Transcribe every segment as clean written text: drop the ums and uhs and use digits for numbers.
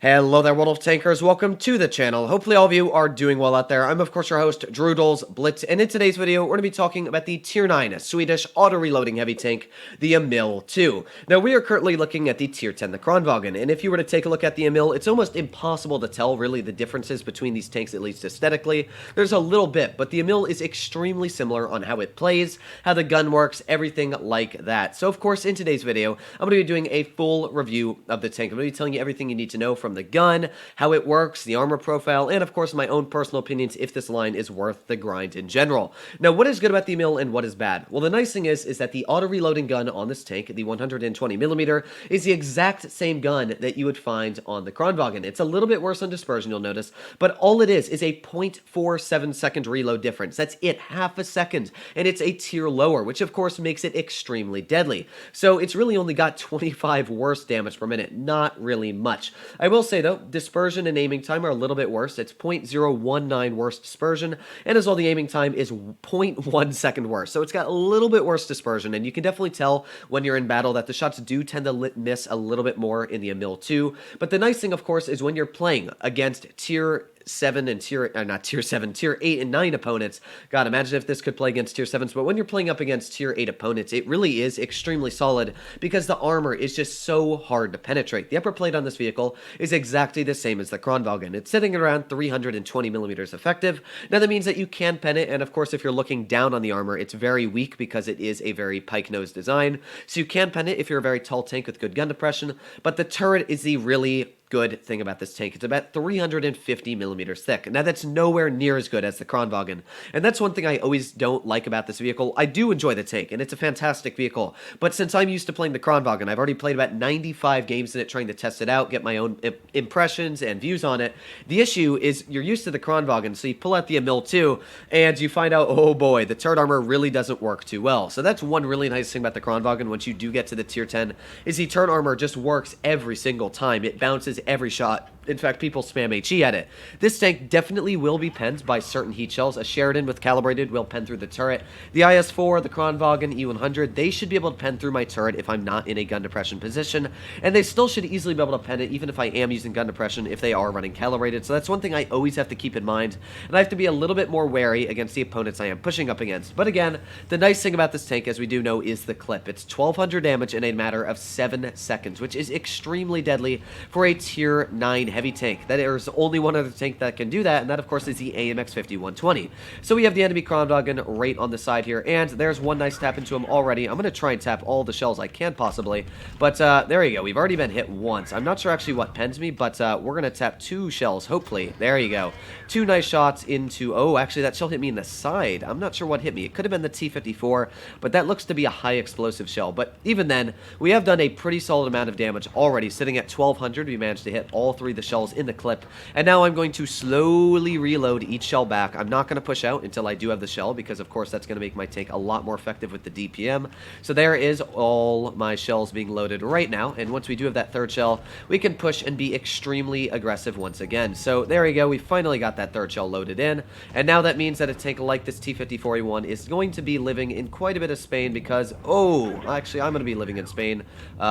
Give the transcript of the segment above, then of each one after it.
Hello there, World of Tankers. Welcome to the channel. Hopefully all of you are doing well out there. I'm, of course, your host, World Blitz, and in today's video, we're going to be talking about the Tier 9 Swedish auto-reloading heavy tank, the Emil II. Now, we are currently looking at the Tier 10, the Kranvagn, and if you were to take a look at the Emil, it's almost impossible to tell, really, the differences between these tanks, at least aesthetically. There's a little bit, but the Emil is extremely similar on how it plays, how the gun works, everything like that. So, of course, in today's video, I'm going to be doing a full review of the tank. I'm going to be telling you everything you need to know from the gun, how it works, the armor profile, and of course my own personal opinions if this line is worth the grind in general. Now, what is good about the Emil and what is bad? Well, the nice thing is that the auto-reloading gun on this tank, the 120mm, is the exact same gun that you would find on the Kranvagn. It's a little bit worse on dispersion, you'll notice, but all it is a 0.47 second reload difference. That's it, half a second, and it's a tier lower, which of course makes it extremely deadly. So it's really only got 25 worse damage per minute, not really much. I will say though, dispersion and aiming time are a little bit worse. It's 0.019 worse dispersion, and as well, the aiming time is 0.1 second worse. So it's got a little bit worse dispersion, and you can definitely tell when you're in battle that the shots do tend to miss a little bit more in the Emil II. But the nice thing, of course, is when you're playing against Tier 7 and Tier 8 and 9 opponents. God, imagine if this could play against Tier 7s, but when you're playing up against Tier 8 opponents, it really is extremely solid because the armor is just so hard to penetrate. The upper plate on this vehicle is exactly the same as the Kranvagn. It's sitting at around 320mm effective. Now that means that you can pen it, and of course if you're looking down on the armor, it's very weak because it is a very pike-nose design. So you can pen it if you're a very tall tank with good gun depression, but the turret is the really good thing about this tank. It's about 350mm thick. Now that's nowhere near as good as the Kranvagn, and that's one thing I always don't like about this vehicle. I do enjoy the tank, and it's a fantastic vehicle, but since I'm used to playing the Kranvagn, I've already played about 95 games in it trying to test it out, get my own impressions and views on it. The issue is you're used to the Kranvagn, so you pull out the Emil II, and you find out, oh boy, the turret armor really doesn't work too well. So that's one really nice thing about the Kranvagn once you do get to the Tier 10, is the turret armor just works every single time. It bounces every shot. In fact, people spam HE at it. This tank definitely will be penned by certain heat shells. A Sheridan with calibrated will pen through the turret. The IS-4, the Kranvagn, E100, they should be able to pen through my turret if I'm not in a gun depression position, and they still should easily be able to pen it even if I am using gun depression if they are running calibrated. So that's one thing I always have to keep in mind, and I have to be a little bit more wary against the opponents I am pushing up against. But again, the nice thing about this tank, as we do know, is the clip. It's 1200 damage in a matter of 7 seconds, which is extremely deadly for a Tier 9 heavy tank. There's only one other tank that can do that, and that of course is the AMX 5120. So we have the enemy Kranvagn right on the side here, and there's one nice tap into him already. I'm going to try and tap all the shells I can possibly, but there you go. We've already been hit once. I'm not sure actually what pens me, but we're going to tap 2 shells, hopefully. There you go. 2 nice shots into, oh, actually that shell hit me in the side. I'm not sure what hit me. It could have been the T-54, but that looks to be a high explosive shell. But even then, we have done a pretty solid amount of damage already. Sitting at 1200, we managed to hit all 3 of the shells in the clip, and now I'm going to slowly reload each shell back. I'm not going to push out until I do have the shell, because of course that's going to make my tank a lot more effective with the DPM. So there is all my shells being loaded right now, and once we do have that 3rd shell, we can push and be extremely aggressive once again. So there we go, we finally got that 3rd shell loaded in, and now that means that a tank like this T-54A1 is going to be living in quite a bit of Spain because, oh, actually I'm going to be living in Spain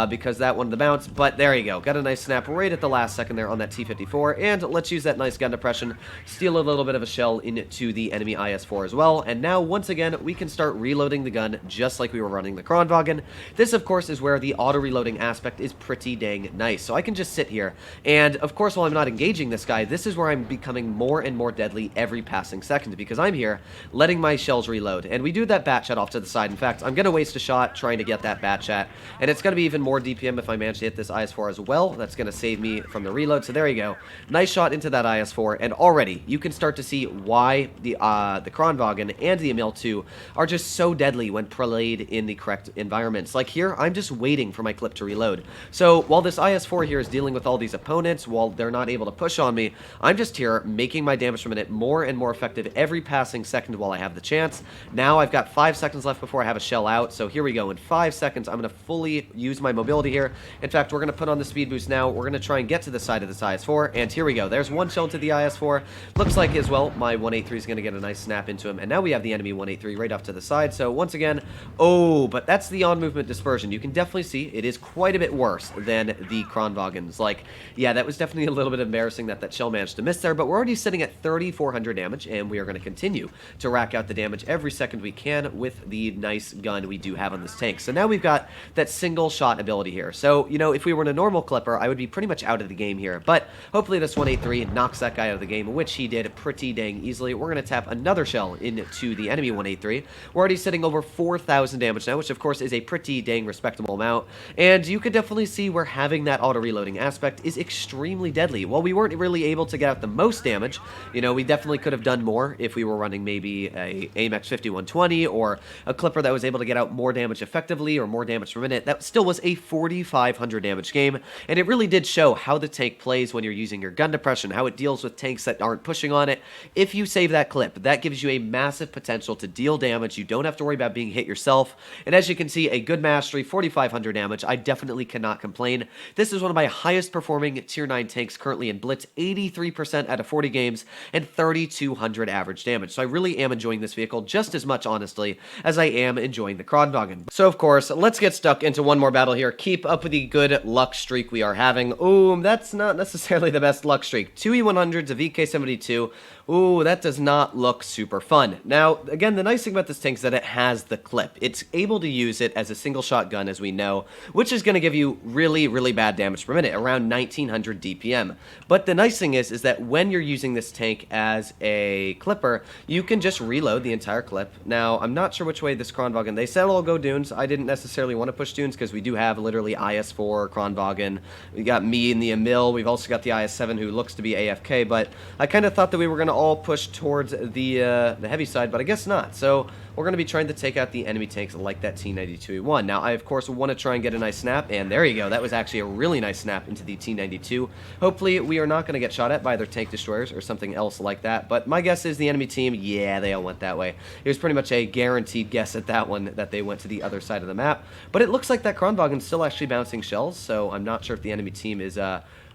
because that one, the bounce, but there you go, got a nice snap right at the last second there on that T-54. And let's use that nice gun depression, steal a little bit of a shell into the enemy IS-4 as well, and now once again we can start reloading the gun just like we were running the Kranvagn. This of course is where the auto-reloading aspect is pretty dang nice, so I can just sit here, and of course while I'm not engaging this guy, this is where I'm becoming more and more deadly every passing second, because I'm here letting my shells reload, and we do that bat shot off to the side. In fact, I'm going to waste a shot trying to get that bat shot, and it's going to be even more DPM if I manage to hit this IS-4 as well. That's going to save me from the reload, so there you go. Nice shot into that IS-4, and already you can start to see why the Kranvagn and the Emil II are just so deadly when played in the correct environments. Like here, I'm just waiting for my clip to reload. So while this IS-4 here is dealing with all these opponents, while they're not able to push on me, I'm just here making my damage per minute more and more effective every passing second while I have the chance. Now I've got 5 seconds left before I have a shell out, so here we go. In 5 seconds, I'm going to fully use my mobility here. In fact, we're going to put on the speed boost now. We're going to try and get to the side of this IS-4, and here we go. There's one shell into the IS-4. Looks like as well my 183 is going to get a nice snap into him, and now we have the enemy 183 right off to the side. So once again, oh, but that's the on-movement dispersion. You can definitely see it is quite a bit worse than the Kronwagens. Like, yeah, that was definitely a little bit embarrassing that shell managed to miss there, but we're already sitting at 3,400 damage, and we are going to continue to rack out the damage every second we can with the nice gun we do have on this tank. So now we've got that single shot ability here. So, you know, if we were in a normal clipper, I would be pretty much out of the game here, but hopefully this 183 knocks that guy out of the game, which he did pretty dang easily. We're going to tap another shell into the enemy 183. We're already sitting over 4,000 damage now, which of course is a pretty dang respectable amount, and you could definitely see where having that auto-reloading aspect is extremely deadly. While we weren't really able to get out the most damage, you know, we definitely could have done more if we were running maybe a AMX 5120 or a clipper that was able to get out more damage effectively or more damage per minute. That still was a 4,500 damage game, and it really did show how the tank plays when you're using your gun depression, how it deals with tanks that aren't pushing on it. If you save that clip, that gives you a massive potential to deal damage. You don't have to worry about being hit yourself, and as you can see, a good mastery, 4,500 damage. I definitely cannot complain. This is one of my highest performing tier 9 tanks currently in Blitz, 83% out of 40 games, and 3,200 average damage. So I really am enjoying this vehicle just as much, honestly, as I am enjoying the Kronwagen. So of course, let's get stuck into one more battle here. Keep up with the good luck streak we are having. Ooh, that's not necessarily the best luck streak. 2 E100s, a VK72. Ooh, that does not look super fun. Now, again, the nice thing about this tank is that it has the clip. It's able to use it as a single shot gun, as we know, which is going to give you really, really bad damage per minute, around 1900 DPM. But the nice thing is that when you're using this tank as a clipper, you can just reload the entire clip. Now, I'm not sure which way this Kronwagen, they said it'll go dunes. I didn't necessarily want to push dunes because we do have literally IS-4, Kronwagen. We got me in the Emil. We've also got the IS-7 who looks to be AFK, but I kind of thought that we were going to all push towards the heavy side, but I guess not. So we're going to be trying to take out the enemy tanks like that T92E1. Now, I, of course, want to try and get a nice snap, and there you go. That was actually a really nice snap into the T92. Hopefully, we are not going to get shot at by either tank destroyers or something else like that, but my guess is the enemy team, yeah, they all went that way. It was pretty much a guaranteed guess at that one that they went to the other side of the map, but it looks like that Kronwagen's still actually bouncing shells, so I'm not sure if the enemy team is,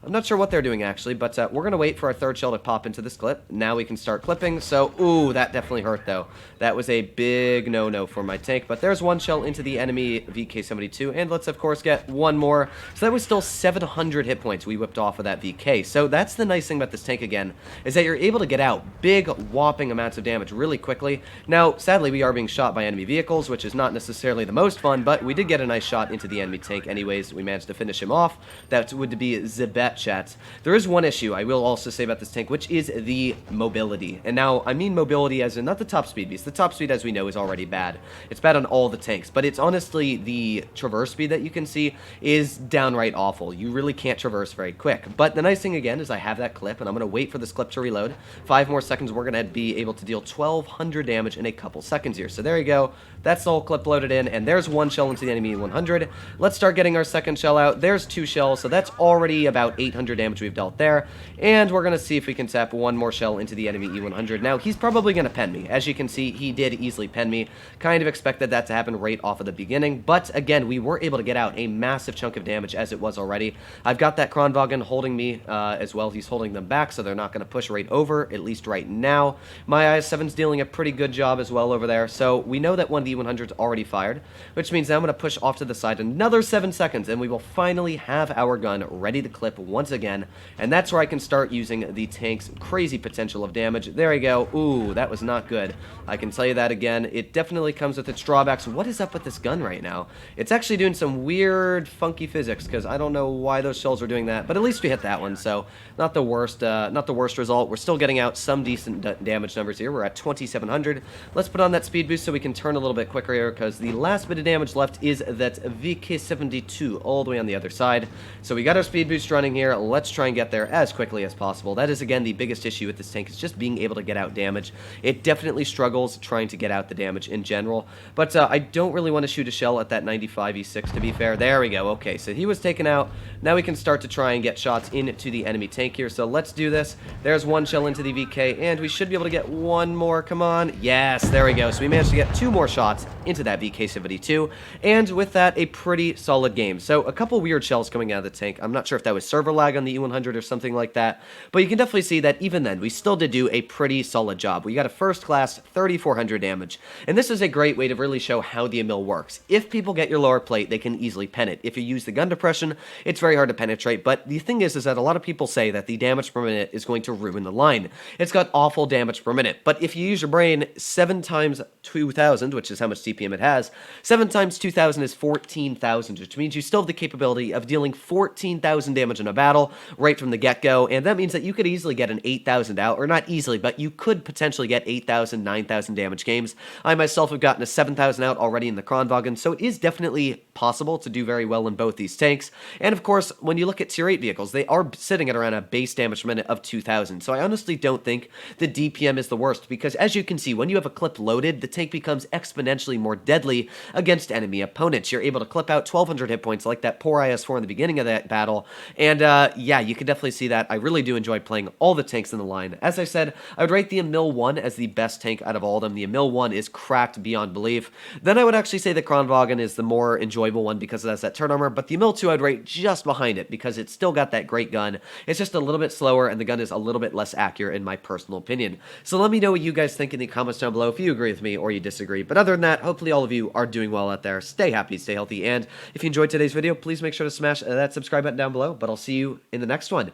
I'm not sure what they're doing, actually, but we're going to wait for our third shell to pop into this clip. Now we can start clipping, so, ooh, that definitely hurt, though. That was a big no-no for my tank, but there's one shell into the enemy VK72, and let's, of course, get one more. So that was still 700 hit points we whipped off of that VK. So that's the nice thing about this tank, again, is that you're able to get out big, whopping amounts of damage really quickly. Now, sadly, we are being shot by enemy vehicles, which is not necessarily the most fun, but we did get a nice shot into the enemy tank anyways. We managed to finish him off. That would be Zibet. Chat. There is one issue I will also say about this tank, which is the mobility. And now, I mean mobility as in not the top speed, because the top speed, as we know, is already bad. It's bad on all the tanks, but it's honestly the traverse speed that you can see is downright awful. You really can't traverse very quick. But the nice thing, again, is I have that clip, and I'm going to wait for this clip to reload. 5 more seconds, we're going to be able to deal 1,200 damage in a couple seconds here. So there you go. That's the whole clip loaded in, and there's one shell into the enemy 100. Let's start getting our second shell out. There's 2 shells, so that's already about 800 damage we've dealt there, and we're going to see if we can tap one more shell into the enemy E100. Now, he's probably going to pen me. As you can see, he did easily pen me. Kind of expected that to happen right off of the beginning, but again, we were able to get out a massive chunk of damage as it was already. I've got that Kronwagen holding me as well. He's holding them back, so they're not going to push right over, at least right now. My IS-7's dealing a pretty good job as well over there, so we know that one of the E100's already fired, which means now I'm going to push off to the side another 7 seconds, and we will finally have our gun ready to clip once again, and that's where I can start using the tank's crazy potential of damage. There we go. Ooh, that was not good. I can tell you that again. It definitely comes with its drawbacks. What is up with this gun right now? It's actually doing some weird, funky physics, because I don't know why those shells are doing that, but at least we hit that one, so not the worst result. We're still getting out some decent damage numbers here. We're at 2,700. Let's put on that speed boost so we can turn a little bit quicker here, because the last bit of damage left is that VK72 all the way on the other side. So we got our speed boost running here. Let's try and get there as quickly as possible. That is, again, the biggest issue with this tank, is just being able to get out damage. It definitely struggles trying to get out the damage in general, but I don't really want to shoot a shell at that 95 E6, to be fair. There we go. Okay, so he was taken out. Now we can start to try and get shots into the enemy tank here, so let's do this. There's one shell into the VK, and we should be able to get one more. Come on. Yes, there we go. So we managed to get 2 more shots into that VK72, and with that, a pretty solid game. So a couple weird shells coming out of the tank. I'm not sure if that was server server lag on the E100 or something like that, but you can definitely see that even then, we still did do a pretty solid job. We got a first class 3400 damage, and this is a great way to really show how the Emil works. If people get your lower plate, they can easily pen it. If you use the gun depression, it's very hard to penetrate, but the thing is that a lot of people say that the damage per minute is going to ruin the line. It's got awful damage per minute, but if you use your brain, 7 times 2000, which is how much CPM it has, 7 times 2000 is 14,000, which means you still have the capability of dealing 14,000 damage in a battle right from the get-go, and that means that you could easily get an 8,000 out, or not easily, but you could potentially get 8,000, 9,000 damage games. I myself have gotten a 7,000 out already in the Kronwagen, so it is definitely possible to do very well in both these tanks. And of course, when you look at tier 8 vehicles, they are sitting at around a base damage per minute of 2,000, so I honestly don't think the DPM is the worst, because as you can see, when you have a clip loaded, the tank becomes exponentially more deadly against enemy opponents. You're able to clip out 1,200 hit points like that poor IS-4 in the beginning of that battle, and yeah, you can definitely see that. I really do enjoy playing all the tanks in the line. As I said, I would rate the Emil 1 as the best tank out of all of them. The Emil 1 is cracked beyond belief. Then I would actually say the Kronwagen is the more enjoyable one because it has that turn armor, but the Emil 2 I'd rate just behind it because it's still got that great gun. It's just a little bit slower, and the gun is a little bit less accurate in my personal opinion. So let me know what you guys think in the comments down below if you agree with me or you disagree. But other than that, hopefully all of you are doing well out there. Stay happy, stay healthy, and if you enjoyed today's video, please make sure to smash that subscribe button down below, but I'll see you in the next one.